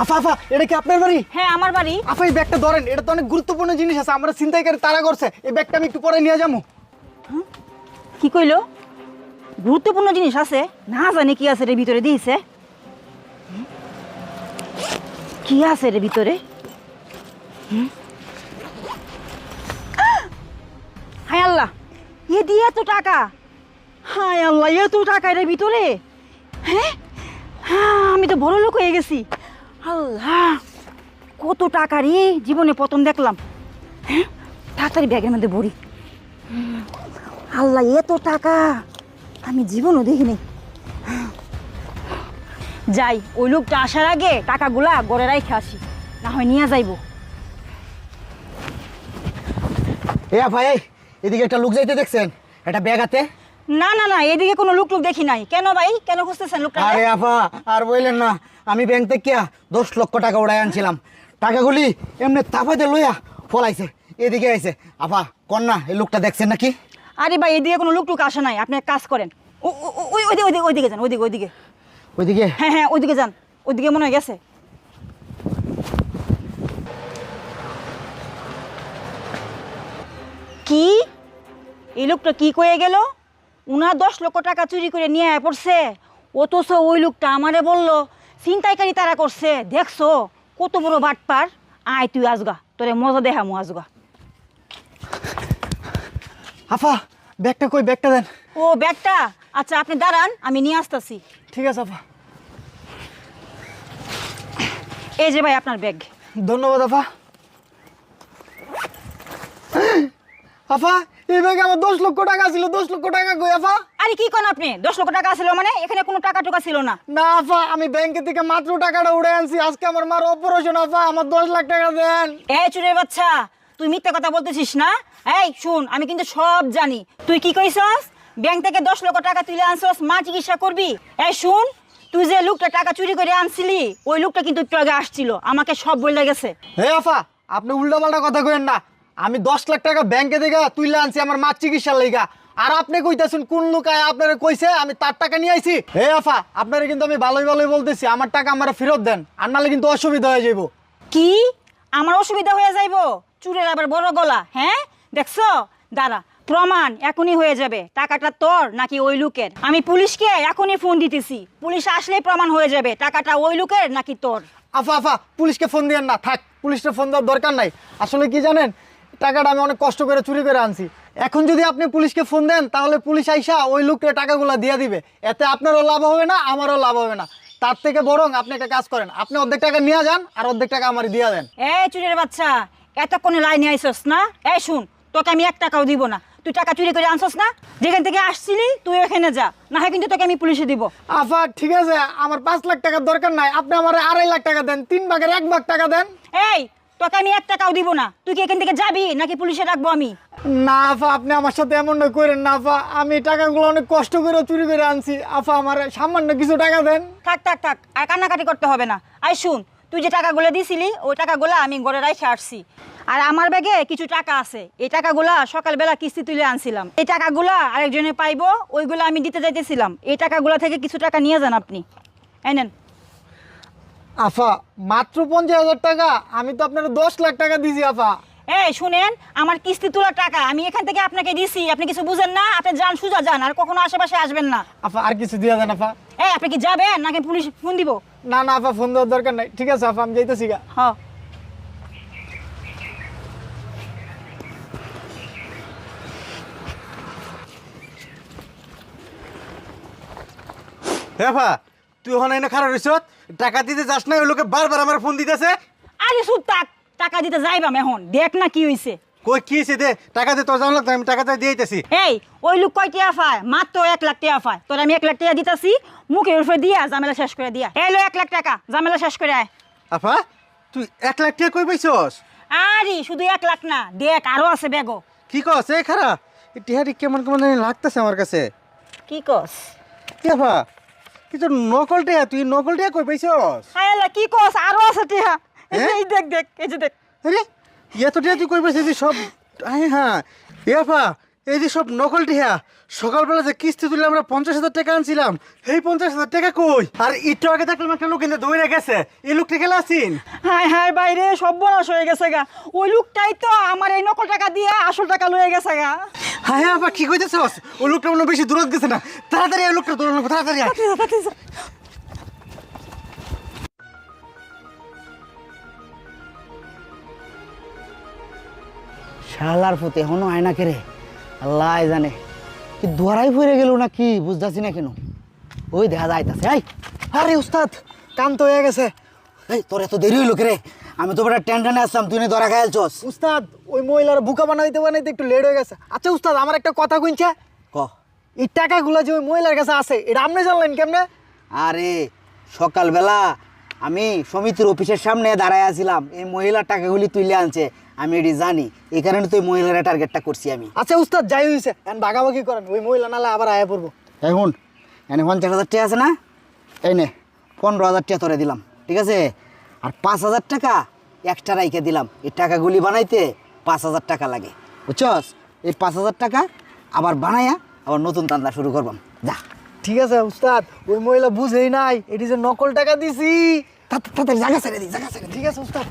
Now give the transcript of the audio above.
আফা আফা এটা কি আপনার বাড়ি? হ্যাঁ আমার বাড়ি। আফা এই ব্যাগটা ধরেন, এটা তো অনেক গুরুত্বপূর্ণ জিনিস আছে, আমরা ছিনতাইকারী তাড়া করছে, এই ব্যাগটা আমি একটু পরে নিয়ে যাবো। কি কইলো? গুরুত্বপূর্ণ জিনিস আছে? না জানি কি আছে রে ভিতরে দিয়েছে। কি আছে রে ভিতরে? হায় আল্লাহ, এ দিয়ে এত টাকা! হায় আল্লাহ, এত টাকা রে ভিতরে! হ্যাঁ হ্যাঁ, আমি তো বড় লোক হয়ে গেছি। আল্লাহ, কত টাকা রে! জীবনে প্রথম দেখলাম। হ্যাঁ, তাড়াতাড়ি ব্যাগের মধ্যে ভরি। আল্লাহ, এত টাকা আমি জীবনও দেখিনি। যাই, ওই লোকটা আসার আগে টাকাগুলা গড়ে রাইখে আসি, না হয় নিয়ে যাইব। এ আফা এই এদিকে একটা লোক যাইতে দেখছেন, একটা ব্যাগ হাতে? না না না, এদিকে কোনো লোক দেখি নাই। কেন ভাই, কেন খুঁজতেছেন লোকটা? আরে আফা আর বললেন না, আমি ব্যাংক থেকে 10 লক্ষ টাকা উড়াই আনছিলাম, টাকাগুলি এমনি তাফাতে লইয়া ফলাইছে, এদিকে আইছে। আফা কন্যা এই লোকটা দেখছেন নাকি? আরে ভাই, এদিকে কোনো লোক আসে নাই। আপনি এক কাজ করেন, ওইদিকে যান, ওইদিকে। ওইদিকে? হ্যাঁ হ্যাঁ, ওইদিকে যান, ওইদিকে মনে হয় গেছে। কি এই লোকটা কি কয়ে গেল? উনার 10 লক্ষ টাকা চুরি করে নিয়ে পড়ছে, অথচ ওই লোকটা আমারে বললো ছিনতাইকারী তারা করছে। দেখছো কত বড় বাটপার! আয় তুই আজগা, তোরে মজা দেখামু আজগা। আফা ব্যাগটা কই, ব্যাগটা দেন। ও ব্যাগটা? আচ্ছা আপনি দাঁড়ান, আমি নিয়ে আসতেছি। ঠিক আছে আফা। এই যে ভাই আপনার ব্যাগ। ধন্যবাদ আফা। আফা এই ব্যাগে আমার 10 লক্ষ টাকা ছিল, 10 লক্ষ টাকা কই আফা? আরে কি কোন আপনি? 10 লক্ষ টাকা ছিল মানে? এখানে কোনো টাকা টুকা ছিল না। না আফা, আমি ব্যাংকে থেকে মাত্র টাকাটা উড়ে আনছি, আজকে আমার মার অপারেশন আফা, আমার 10 লাখ টাকা দেন। এই চুরের বাচ্চা, তুই মিথ্যা কথা বলতেছিস না? এই শুন, আমি কিন্তু সব জানি। তুই কি কইছস? ব্যাংক থেকে 10 লক্ষ টাকা তুলে আনছস মা চিকিৎসা করবি? এই শুন, তুই যে লোকটা টাকা চুরি করে আনছিলি, ওই লোকটা কিন্তু একটু আগে আসছিল, আমাকে সব বলে গেছে। হে আফা, আপনি উল্টাপাল্টা কথা কইেন না, আমি 10 লাখ টাকা ব্যাংকে থেকে তুলে আনছি আমার মার চিকিৎসার লাইগা, আর আপনি কইতাছেন কোন লোক আয় আপনারে কইছে আমি তার টাকা নিয়ে আইছি? হে আফা, আপনারে কিন্তু আমি ভালোই ভালোই বলতেছি, আমার টাকা আমারে ফেরত দেন, আর নাহলে কিন্তু অসুবিধা হয়ে যাইব। কি আমার অসুবিধা হয়ে যাইব? চুরের আবার বড় গলা, হ্যাঁ? দেখছো, দাঁড়া, প্রমাণ এখনই হয়ে যাবে টাকাটা তোর নাকি ওই লোকের। আমি পুলিশকে এখনই ফোন দিতেছি, পুলিশ আসলেই প্রমাণ হয়ে যাবে টাকাটা ওই লোকের নাকি তোর। আফা আফা পুলিশকে ফোন দিয়েন না, থাক, পুলিশকে ফোন দেওয়ার দরকার নাই। আসলে কি জানেন, টাকাটা আমি অনেক কষ্ট করে চুরি করে আনছি, এখন যদি আপনি পুলিশকে ফোন দেন তাহলে পুলিশ আইসা ওই লোককে টাকাগুলো দিয়ে দিবে, এতে আপনারও লাভ হবে না আমারও লাভ হবে না। তার থেকে বরং আপনি একটা কাজ করেন, আপনি অর্ধেক টাকা নিয়ে যান আর অর্ধেক টাকা আমার দিয়ে দেন। এই চুরের বাচ্চা, এতক্ষণে লাইনে আইসস না? এই শুন, তোকে আমি 1 টাকাও দিব না। তুই টাকা চুরি করে আনছস না, যেখান থেকে আসছিলি তুই এখানে যা, না হয় কিন্তু তোকে আমি পুলিশে দিব। আফা ঠিক আছে, আমার 5 লাখ টাকার দরকার নাই, আপনি আমার 2.5 লাখ টাকা দেন, 3 ভাগের 1 ভাগ টাকা দেন। এই তোকে আমি 1 টাকাও দিব না, তুই কি এখান থেকে যাবি নাকি পুলিশে রাখবো আমি? না আফা, আপনি আমার সাথে এমন না করেন না আফা, আমি টাকাগুলো অনেক কষ্ট করে চুরি করে আনছি, আফা আমার সামান্য কিছু টাকা দেন। থাক থাক থাক, আর কান্নাকাটি করতে হবে না। আই শুন, তুই যে টাকাগুলো দিছিলি ওই টাকাগুলো আমি ঘরে রাইখে আসছি, আর আমার ব্যাগে কিছু টাকা আছে, এই টাকাগুলা সকালবেলা কিস্তি তুলে আনছিলাম। এই টাকাগুলা আরেকজনে পাইবো, ওইগুলো আমি দিতে যাইতেছিলাম। এই টাকাগুলা থেকে কিছু টাকা নিয়ে যান আপনি, এই নেন। আফা মাত্র 50,000 টাকা? আমি তো আপনার 10 লাখ টাকা দিছি আফা। এই শুনেন, আমার কিস্তি তোলার টাকা আমি এখান থেকে আপনাকে দিছি, আপনি কিছু বুঝেন না? আপনি যান, সুজা যান, আর কখনো আশেপাশে আসবেন না। আফা আর কিছু দিয়া দেন আফা। এই আপনি কি যাবেন নাকি পুলিশ ফোন দিব? না না আফা, ফোন দেওয়ার দরকার নাই, ঠিক আছে আফা আমি যাইতেছি গা। হ্যাঁ। হেফা তুই ওখানে এনে খারাপ হইছ, টাকা দিতে যাস না, ওই লোকে বারবার আমার ফোন দিতেছে। আরে চুপ থাক, টাকা দিতে যাইবাম এখন, দেখ না কি হইছে। কই কি হয়েছে দে, টাকা দে, তোর জানো লাগতো, আমি টাকাটা দিয়ে দিতেছি। এই ওই লোক কয় টাকা পায়? মাত্র 1 লাখ টাকা পায়। তোর আমি 1 লাখ টাকা দিতেছি, মুখের উপরে দিয়া ঝামেলা শেষ করে দিয়া। এই লো 1 লাখ টাকা, ঝামেলা শেষ করে আয়। আফা তুই 1 লাখ টাকা কই পাইছস? আরে শুধু 1 লাখ না, দেখ আরো আছে ব্যাগও। কি কস এ খারা, এই টিহাটি কেমন কেমন জানি লাগতেছে আমার কাছে। কি কস? কি আফা, কিছু নকল টিহা, তুই নকল টিহা কই পাইছস? আরে কি কস, আরো আছে টাকা। হ্যাঁ? এই দেখ দেখ, এই যে দেখ। আরে এত টিহা তুই কই পাইছিস? তুই সব আয় হ্যাঁ। এ আফা এই যে সব নকল টিহা, সকালবেলা যে কিস্তি তুলে আমরা 50,000 টাকা আনছিলাম, এই 50,000 টাকা কই? আর একটু আগে দেখলাম একটা লোক কিন্তু দৌড়ে গেছে, এই লোকটা গেলে আছেন? হায় হায় বাইরে সব বনাশ হয়ে গেছে গা। ওই লোকটাই তো আমার এই নকল টাকা দিয়ে আসল টাকা লয়ে গেছে গা। হ্যাঁ হ্যাঁ, আবার কি কইতেছস? ওই লোকটা মনে হয় বেশি দূরত গেছে না, তাড়াতাড়ি এই লোকটা দৌড়ানো, তাড়াতাড়ি আয়। শালার পুতে এখনো আয় না কেরে, আল্লাহ জানে কি দোয়ারাই ফুরে গেল না কি বুঝতেছি না কেন। ওই দেখা যাইতাছে। এই আরে উস্তাদ, কাম তো হয়ে গেছে। এই তোর এত দেরি হইলো কেরে? আমি তো বেটা টেনশনে আসলাম, তুই ধরা খাইলছস। উস্তাদ, ওই মহিলার বুকা বানাইতে বানাইতে একটু লেট হয়ে গেছে। আচ্ছা উস্তাদ, আমার একটা কথা কইছে, ক। এই টাকাগুলো যে ওই মহিলার কাছে আছে, এটা আপনি জানলেন কেমনে? আরে সকালবেলা আমি সমিতির অফিসের সামনে দাঁড়ায় আছিলাম, এই মহিলার টাকাগুলি তুলে আনছে, আমি এটি জানি, এই কারণে তো ওই মহিলার টার্গেটটা করছি আমি। আচ্ছা উস্তাদ, যাই হয়েছে, এখন ভাগাভাগি করেন, ওই মহিলা নালে আবার আয়া পড়বো। এখন এনে 50,000 টাকা আছে না, এই নে 15,000 টাকা তোরে দিলাম, ঠিক আছে? আর 5,000 টাকা এক্সট্রা রাইখে দিলাম, এই টাকাগুলি বানাইতে 5,000 টাকা লাগে, বুঝছস? এই 5,000 টাকা আবার বানাইয়া আবার নতুন তান্দা শুরু করবাম, যা। ঠিক আছে উস্তাদ, ওই মহিলা বুঝেই নাই এটি যে নকল টাকা দিছি। তাড়াতাড়ি জায়গা ছেড়ে দিই, জায়গা ছেড়ে দিই। ঠিক আছে উস্তাদ।